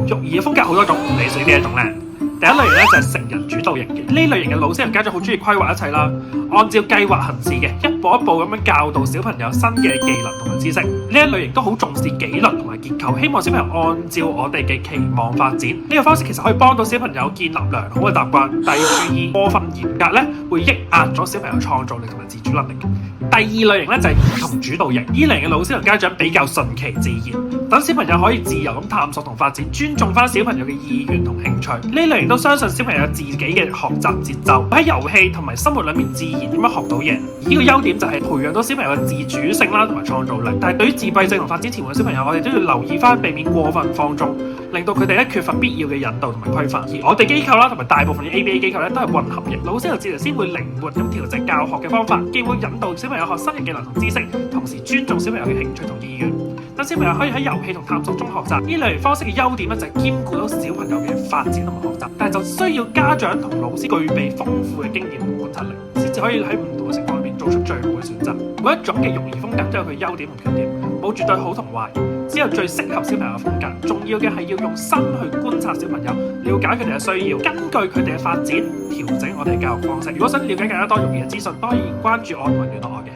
育兒嘅風格好多種，你屬於邊一種呢？第一類型咧就係成人主導型嘅，呢類型嘅老師同家長好中意規劃一切啦，按照計劃行事嘅，一步一步咁樣教導小朋友新嘅技能同埋知識。呢一類型都好重視紀律同埋結構，希望小朋友按照我哋嘅期望發展。呢個方式其實可以幫到小朋友建立良好嘅習慣，但要注意過分嚴格咧會抑壓咗小朋友創造力同埋自主能力。第二類型咧就係兒童主導型，呢類型嘅老師同家長比較順其自然，等小朋友可以自由咁探索同發展，尊重翻小朋友嘅意願同興趣。呢類型都相信小朋友有自己嘅學習節奏，喺遊戲同埋生活裏面自然點樣學到嘢。而呢個優點就係培養到小朋友嘅自主性啦同埋創造力。但係對於自閉症同發展遲緩嘅小朋友，我哋都要留意翻，避免過分放縱，令到佢哋咧缺乏必要嘅引導同埋規範。而我哋機構啦同埋大部分嘅 ABA 機構咧都係混合型，老師同治療師會靈活咁調整教學嘅方法，既會引導小朋友學新嘅技能同知識，同時尊重小朋友嘅興趣同意願，等小朋友可以喺遊戲同探索中學習。呢類方式嘅優點咧就係兼顧到小朋友嘅發展同埋學習，但係就需要家長同老師具備豐富嘅經驗同觀察力，先至可以喺唔同嘅情況裏面做出最好嘅選擇。每一種嘅育兒風格都有佢優點同缺點，冇絕對好同壞，只有最適合小朋友嘅風格。重要嘅係要用心去觀察小朋友，了解佢哋嘅需要，根據佢哋嘅發展調整我哋嘅教育方式。如果想了解更加多育兒嘅資訊，當然關注我同埋聯絡我嘅。